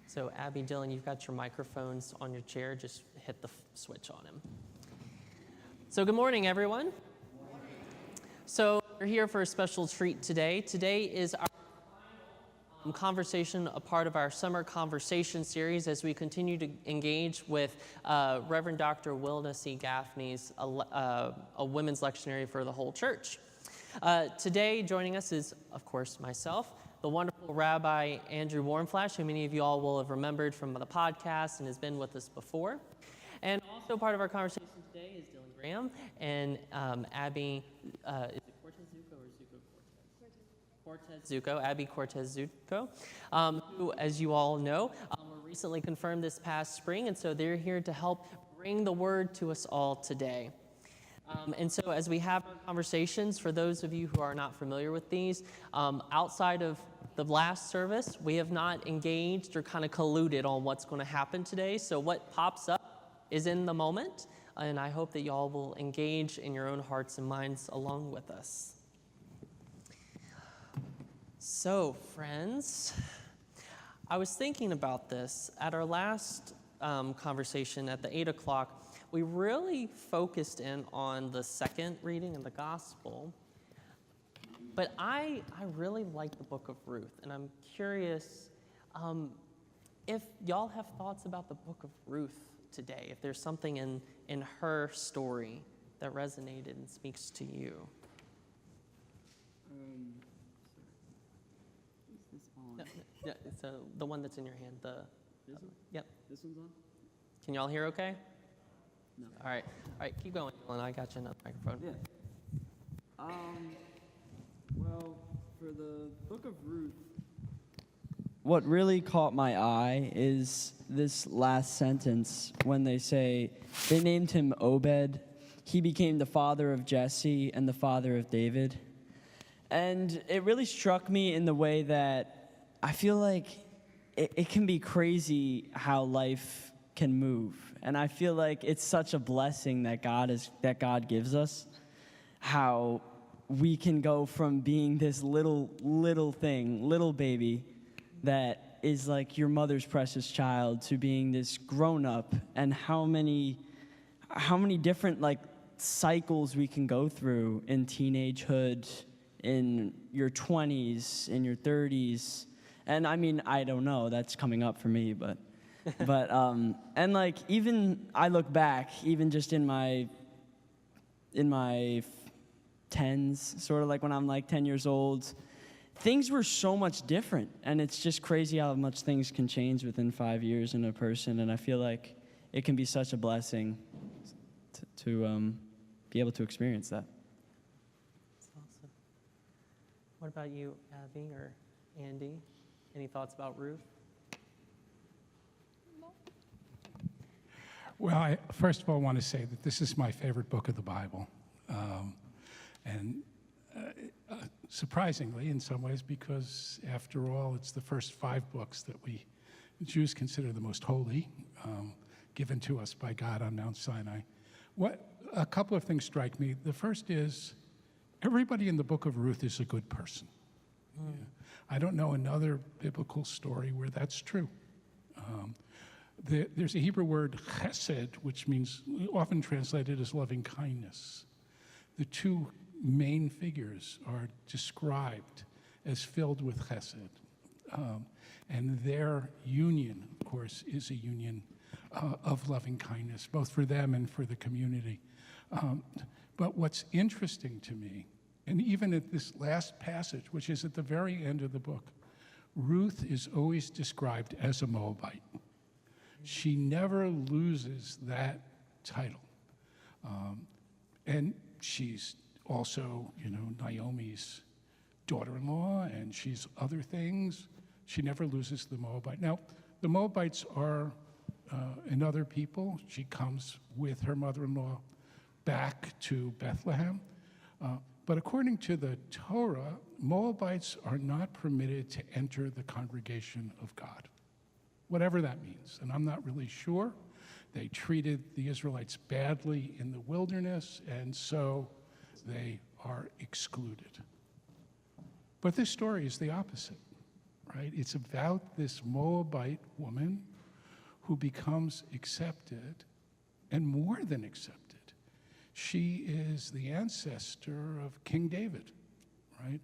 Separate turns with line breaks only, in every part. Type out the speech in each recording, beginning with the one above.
So Abby, Dylan, you've got your microphones on your chair. Just hit the switch on them. So good morning, everyone. Good morning. So we're here for a special treat today. Today is our conversation, a part of our summer conversation series as we continue to engage with Reverend Dr. Wilda C. Gaffney's a women's lectionary for the whole church. Today joining us is, of course, myself, the wonderful Rabbi Andrew Warmflash, who many of you all will have remembered from the podcast and has been with us before. And also part of our conversation today is Dylan Graham and Abby, is it Cortez Zuko or Zuko Cortez? Cortez Zuko, Abby Cortez Zuko, who, as you all know, were recently confirmed this past spring, and so they're here to help bring the word to us all today. And so as we have our conversations, for those of you who are not familiar with these, outside of the last service, we have not engaged or kind of colluded on what's going to happen today. So what pops up is in the moment, and I hope that y'all will engage in your own hearts and minds along with us. So, friends, I was thinking about this. At our last conversation at the 8 o'clock, we really focused in on the second reading in the gospel, but I really like the book of Ruth, and I'm curious if y'all have thoughts about the book of Ruth today, if there's something in her story that resonated and speaks to you.
Is this on?
Yeah, it's the one that's in your hand.
This one?
Yep.
This one's on?
Can y'all hear okay?
No.
All right, keep going, Dylan. I got you another microphone.
Yeah. Well, for the book of Ruth, what really caught my eye is this last sentence when they say, they named him Obed. He became the father of Jesse and the father of David. And it really struck me in the way that I feel like it can be crazy how life can move. And I feel like it's such a blessing that God gives us, how we can go from being this little baby that is like your mother's precious child to being this grown up, and how many different like cycles we can go through in teenagehood, in your 20s, in your 30s. And I mean, I don't know, that's coming up for me, but and like, even I look back, even just in my 10s, sort of like when I'm like 10 years old, things were so much different. And it's just crazy how much things can change within 5 years in a person. And I feel like it can be such a blessing to be able to experience that.
That's awesome. What about you, Abby or Andy? Any thoughts about Ruth?
Well, I first of all want to say that this is my favorite book of the Bible. Surprisingly, in some ways, because after all, it's the first 5 books that we Jews consider the most holy, given to us by God on Mount Sinai. A couple of things strike me. The first is, everybody in the book of Ruth is a good person. Yeah. I don't know another biblical story where that's true. There's a Hebrew word, chesed, which means often translated as loving kindness. The two main figures are described as filled with chesed. And their union, of course, is a union of loving kindness, both for them and for the community. But what's interesting to me, and even at this last passage, which is at the very end of the book, Ruth is always described as a Moabite. She never loses that title. And she's also, Naomi's daughter-in-law, and she's other things. She never loses the Moabite. Now, the Moabites are another people. She comes with her mother-in-law back to Bethlehem. But according to the Torah, Moabites are not permitted to enter the congregation of God, whatever that means. And I'm not really sure. They treated the Israelites badly in the wilderness, and so they are excluded. But this story is the opposite, right? It's about this Moabite woman who becomes accepted, and more than accepted. She is the ancestor of King David, right?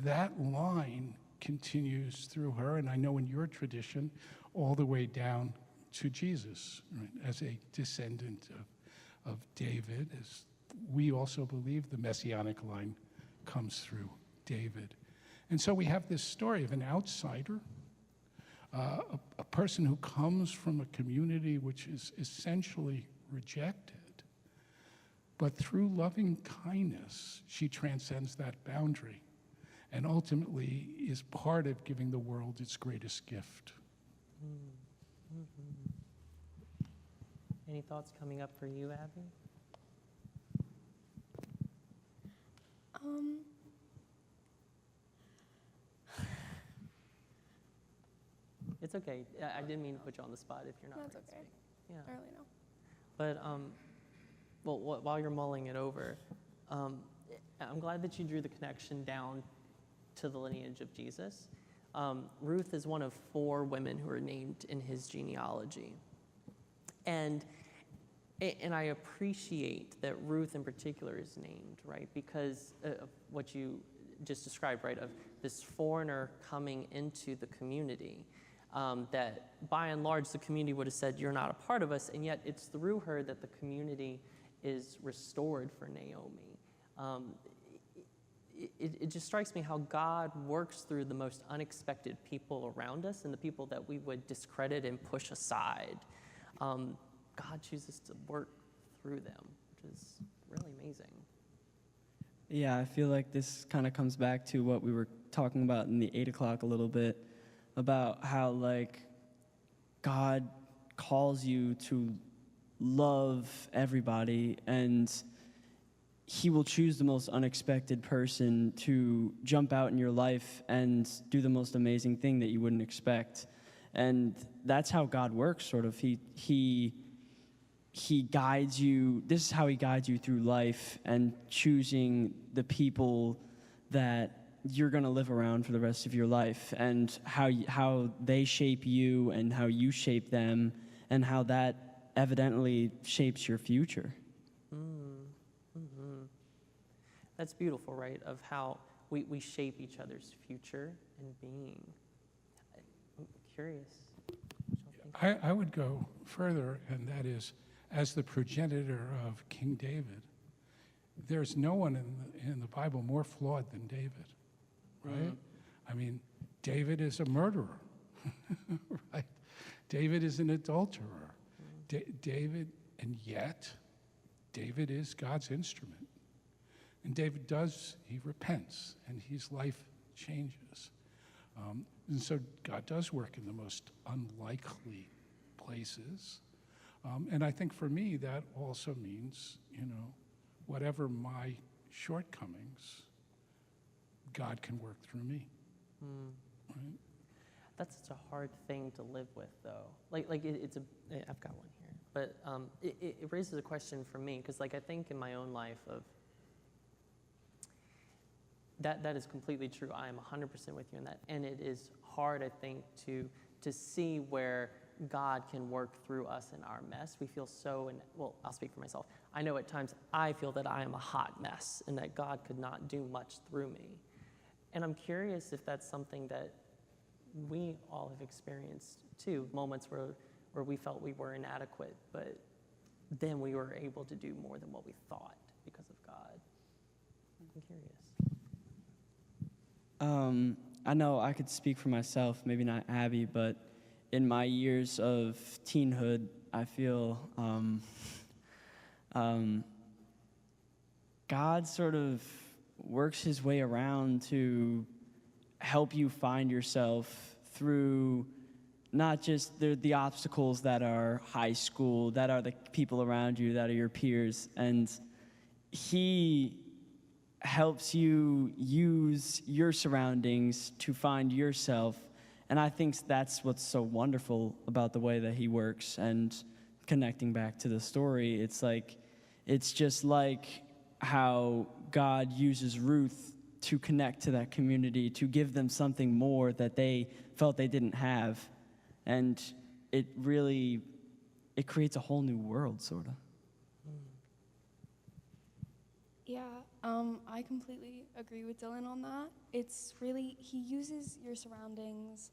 That line continues through her, and I know in your tradition, all the way down to Jesus, right? As a descendant of David, as we also believe the messianic line comes through David. And so we have this story of an outsider, a person who comes from a community which is essentially rejected, but through loving kindness, she transcends that boundary and ultimately is part of giving the world its greatest gift.
Mm-hmm. Any thoughts coming up for you, Abby? It's okay. I didn't mean to put you on the spot if you're not
That's
ready to
okay.
speak. Yeah.
I really know.
But well, while you're mulling it over, I'm glad that you drew the connection down to the lineage of Jesus. Ruth is one of 4 women who are named in his genealogy. And I appreciate that Ruth in particular is named, right? Because of what you just described, right? Of this foreigner coming into the community, that by and large the community would have said, you're not a part of us, and yet it's through her that the community is restored for Naomi. It just strikes me how God works through the most unexpected people around us and the people that we would discredit and push aside. God chooses to work through them, which is really amazing.
Yeah, I feel like this kind of comes back to what we were talking about in the 8 o'clock a little bit, about how, like, God calls you to love everybody, and he will choose the most unexpected person to jump out in your life and do the most amazing thing that you wouldn't expect. And that's how God works, sort of. He guides you. This is how he guides you through life and choosing the people that you're going to live around for the rest of your life, and how they shape you and how you shape them, and how that evidently shapes your future.
Mm-hmm. That's beautiful, right? Of how we shape each other's future and being. I'm curious.
I would go further, and that is, as the progenitor of King David, there's no one in the Bible more flawed than David, right? I mean, David is a murderer, right? David is an adulterer. David, and yet, David is God's instrument. And David he repents, and his life changes. And so God does work in the most unlikely places. And I think for me, that also means, whatever my shortcomings, God can work through me. Right?
That's such a hard thing to live with, though. I've got one here, but it raises a question for me, because I think in my own life of that is completely true. I am 100% with you in that, and it is hard, I think, to see where God can work through us in our mess. We feel I'll speak for myself. I know at times I feel that I am a hot mess and that God could not do much through me. And I'm curious if that's something that we all have experienced too, moments where we felt we were inadequate, but then we were able to do more than what we thought because of God. I'm curious.
I know I could speak for myself, maybe not Abby, but in my years of teenhood, I feel God sort of works his way around to help you find yourself through not just the obstacles that are high school, that are the people around you, that are your peers, and he helps you use your surroundings to find yourself. And I think that's what's so wonderful about the way that he works. And connecting back to the story, it's just like how God uses Ruth to connect to that community, to give them something more that they felt they didn't have. And it creates a whole new world, sort of.
Yeah, I completely agree with Dylan on that. It's really, he uses your surroundings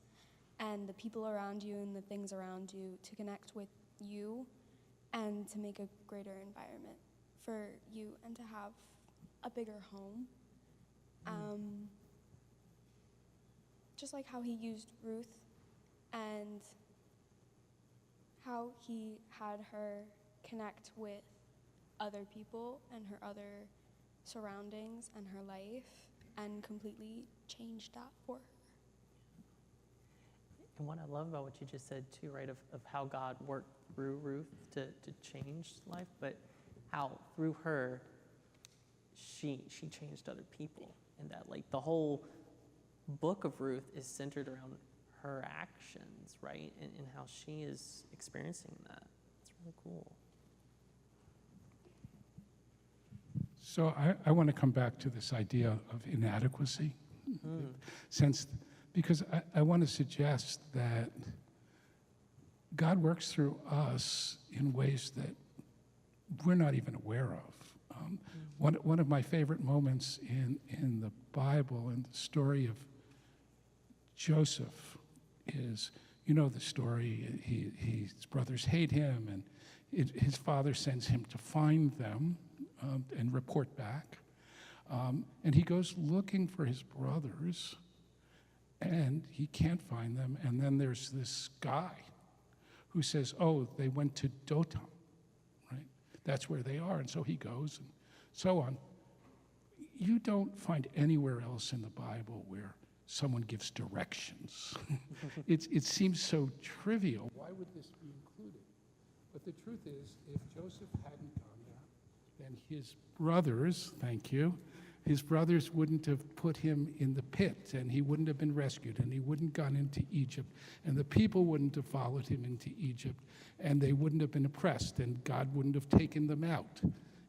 and the people around you and the things around you to connect with you and to make a greater environment for you and to have a bigger home. Just like how he used Ruth and how he had her connect with other people and her other surroundings and her life and completely changed that for her.
And what I love about what you just said too, right, of how God worked through Ruth to change life, but how through her, she changed other people. And that, like, the whole book of Ruth is centered around her actions, right, and how she is experiencing that. It's really cool.
So I want to come back to this idea of inadequacy, because I want to suggest that God works through us in ways that we're not even aware of. One of my favorite moments in the Bible and the story of Joseph is, you know the story, his brothers hate him, and his father sends him to find them and report back. And he goes looking for his brothers, and he can't find them. And then there's this guy who says, oh, they went to Dothan, right? That's where they are. And so he goes and so on. You don't find anywhere else in the Bible where someone gives directions. It seems so trivial. Why would this be included? But the truth is, if Joseph hadn't done that, then his brothers, thank you, his brothers wouldn't have put him in the pit, and he wouldn't have been rescued, and he wouldn't have gone into Egypt, and the people wouldn't have followed him into Egypt, and they wouldn't have been oppressed, and God wouldn't have taken them out,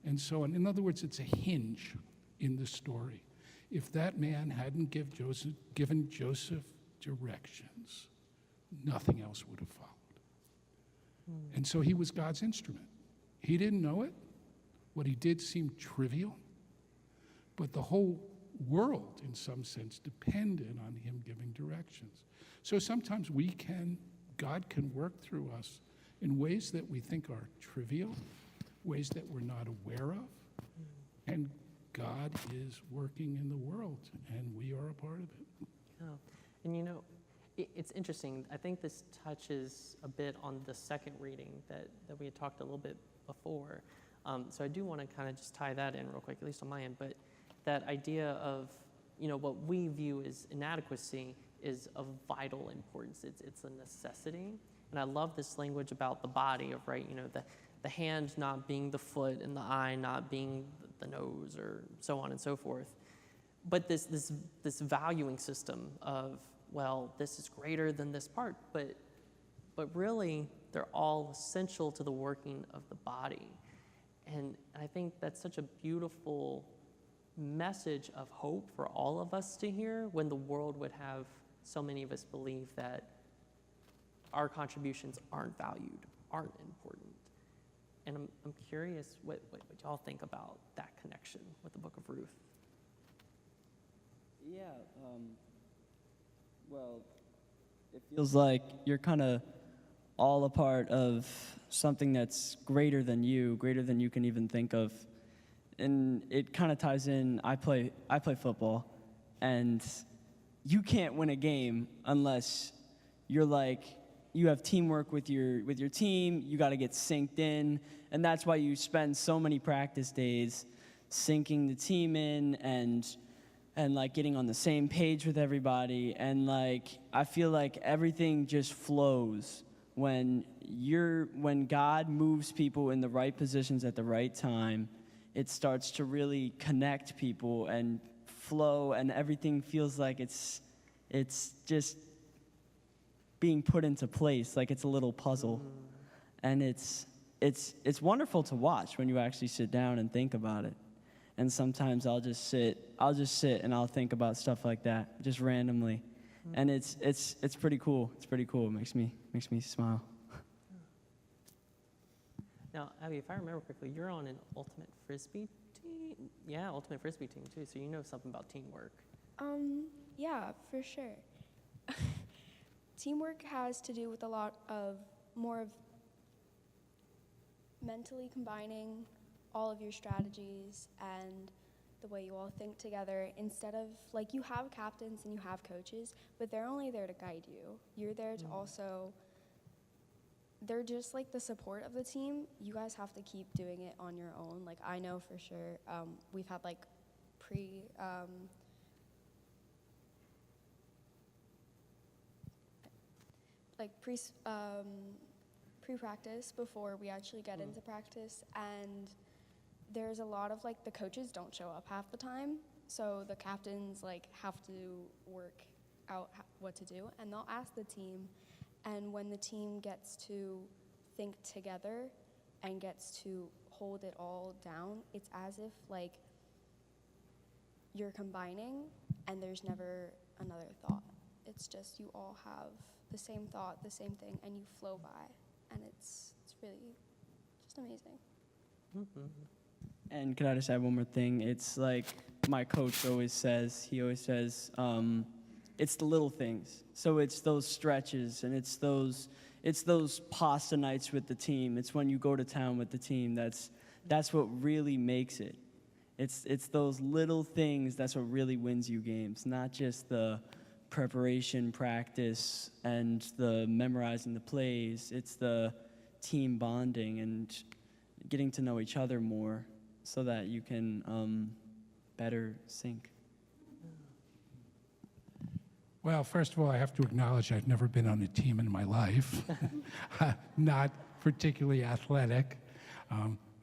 and so on. In other words, it's a hinge in the story. If that man hadn't given Joseph directions, nothing else would have followed. And so he was God's instrument. He didn't know it. What he did seemed trivial, but the whole world, in some sense, depended on him giving directions. So sometimes God can work through us in ways that we think are trivial, ways that we're not aware of, and God is working in the world, and we are a part of it.
Yeah. And you know, it's interesting. I think this touches a bit on the second reading that we had talked a little bit before. So I do want to kind of just tie that in real quick, at least on my end. But that idea of, you know, what we view as inadequacy is of vital importance. It's a necessity. And I love this language about the body of, right, you know, the hand not being the foot and the eye not being the nose, or so on and so forth. But this valuing system of, well, this is greater than this part, but really they're all essential to the working of the body. And I think that's such a beautiful message of hope for all of us to hear, when the world would have so many of us believe that our contributions aren't valued, aren't important. And I'm curious what y'all think about that connection with the book of Ruth.
Yeah, well, it feels like you're kind of all a part of something that's greater than you can even think of. And it kind of ties in, I play football, and you can't win a game unless you're like, you have teamwork with your team, you got to get synced in, and that's why you spend so many practice days syncing the team in and like getting on the same page with everybody. And like, I feel like everything just flows when God moves people in the right positions at the right time. It starts to really connect people and flow, and everything feels like it's just being put into place, like it's a little puzzle. And it's wonderful to watch when you actually sit down and think about it. And sometimes I'll just sit and I'll think about stuff like that, just randomly. And it's pretty cool. It's pretty cool. It makes me smile.
Now, Abby, if I remember correctly, you're on an ultimate frisbee team. Yeah, ultimate frisbee team too. So you know something about teamwork.
Yeah, for sure. Teamwork has to do with a lot of more of mentally combining all of your strategies and the way you all think together, instead of, like, you have captains and you have coaches, but they're only there to guide you. You're there to also, they're just like the support of the team. You guys have to keep doing it on your own. Like, I know for sure, we've had like pre-practice before we actually get into practice, and there's a lot of, like, the coaches don't show up half the time, so the captains, like, have to work out what to do, and they'll ask the team, and when the team gets to think together and gets to hold it all down, it's as if, like, you're combining and there's never another thought. It's just you all have the same thought, the same thing, and you flow by, and it's really just amazing.
And could I just add one more thing? It's like my coach always says, it's the little things. So it's those stretches, and it's those pasta nights with the team. It's when you go to town with the team. That's what really makes it. It's those little things that's what really wins you games, not just the preparation, practice, and the memorizing the plays. It's the team bonding and getting to know each other more so that you can better sync.
Well, first of all, I have to acknowledge I've never been on a team in my life. Not particularly athletic.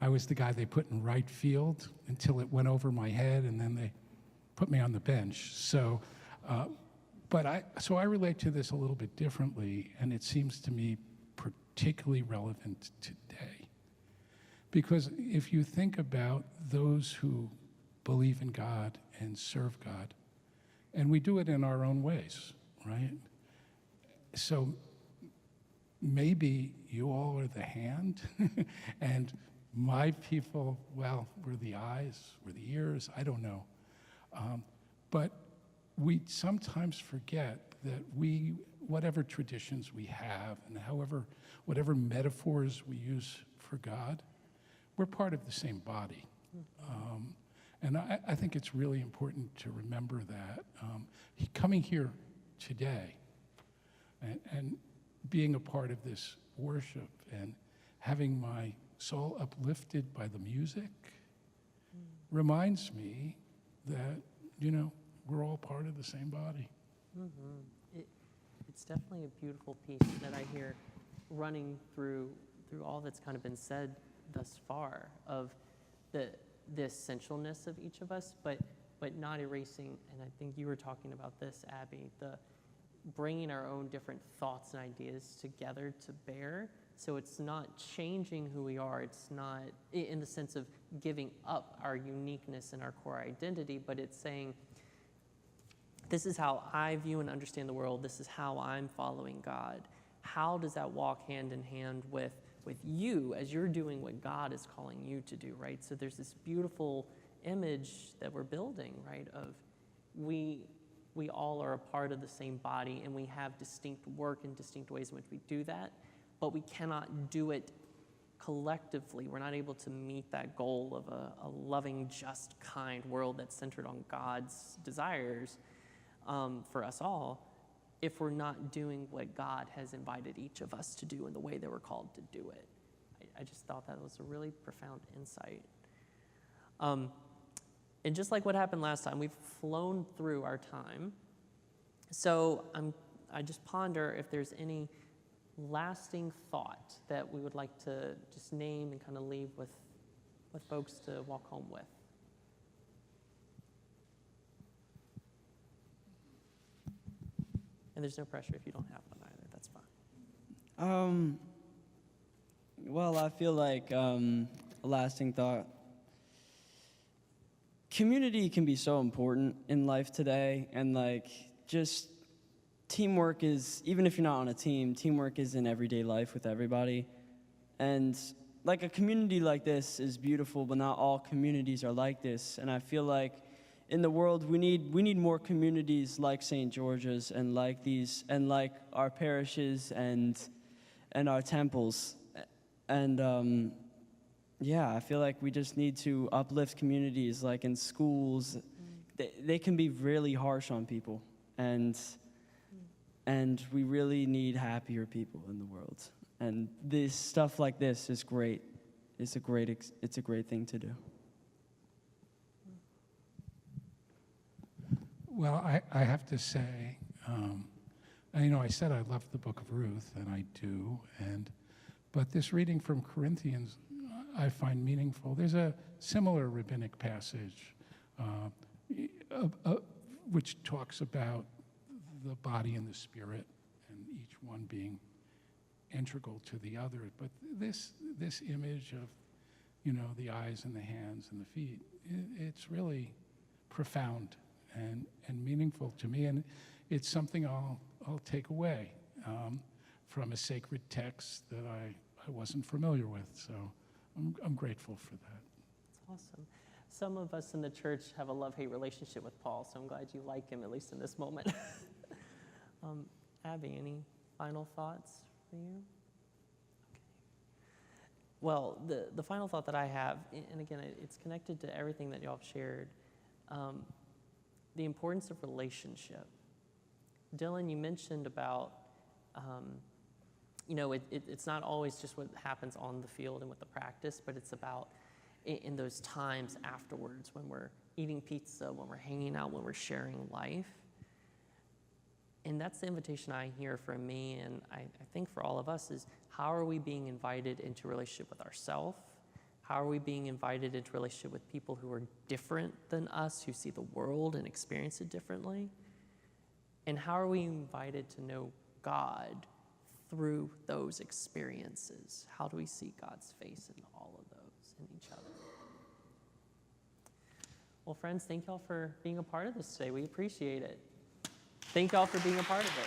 I was the guy they put in right field until it went over my head, and then they put me on the bench. So I relate to this a little bit differently, and it seems to me particularly relevant today. Because if you think about those who believe in God and serve God, and we do it in our own ways, right? So maybe you all are the hand, and my people, well, we're the eyes, we're the ears, I don't know. But we sometimes forget that whatever traditions we have, and whatever metaphors we use for God, we're part of the same body. And I think it's really important to remember that. Coming here today and being a part of this worship and having my soul uplifted by the music reminds me that, we're all part of the same body.
It's definitely a beautiful piece that I hear running through all that's kind of been said thus far, of the essentialness of each of us, but not erasing, and I think you were talking about this, Abby, the bringing our own different thoughts and ideas together to bear. So it's not changing who we are, it's not in the sense of giving up our uniqueness and our core identity, but it's saying, this is how I view and understand the world, this is how I'm following God. How does that walk hand in hand with you as you're doing what God is calling you to do, right? So there's this beautiful image that we're building, right, of we all are a part of the same body, and we have distinct work and distinct ways in which we do that, but we cannot do it collectively. We're not able to meet that goal of a loving, just, kind world that's centered on God's desires for us all, if we're not doing what God has invited each of us to do in the way that we're called to do it. I just thought that was a really profound insight. And just like what happened last time, we've flown through our time. So I just ponder if there's any lasting thought that we would like to just name and kind of leave with folks to walk home with. And there's no pressure if you don't have one either, that's fine.
Well, I feel like a lasting thought community can be so important in life today, and like just teamwork is, even if you're not on a team, teamwork is in everyday life with everybody. And like a community like this is beautiful, but not all communities are like this. And I feel like in the world we need more communities like St. George's and like these, and like our parishes and our temples. And yeah, I feel like we just need to uplift communities. Like in schools, they can be really harsh on people, and we really need happier people in the world. And this stuff like this is great. It's a great thing to do.
Well, I have to say, I said I loved the book of Ruth, and I do, but this reading from Corinthians I find meaningful. There's a similar rabbinic passage which talks about the body and the spirit, and each one being integral to the other. But this image of, the eyes and the hands and the feet, it's really profound and meaningful to me, and it's something I'll take away from a sacred text that I wasn't familiar with. So I'm grateful for that.
That's awesome. Some of us in the church have a love-hate relationship with Paul, so I'm glad you like him, at least in this moment. Abby, any final thoughts for you? Okay. Well, the final thought that I have, and again, it's connected to everything that y'all have shared, the importance of relationship. Dylan, you mentioned about, it's not always just what happens on the field and with the practice, but it's about in those times afterwards when we're eating pizza, when we're hanging out, when we're sharing life. And that's the invitation I hear from me, and I think for all of us, is how are we being invited into a relationship with ourselves? How are we being invited into a relationship with people who are different than us, who see the world and experience it differently? And how are we invited to know God through those experiences? How do we see God's face in all of those, in each other? Well, friends, thank y'all for being a part of this today. We appreciate it. Thank y'all for being a part of it.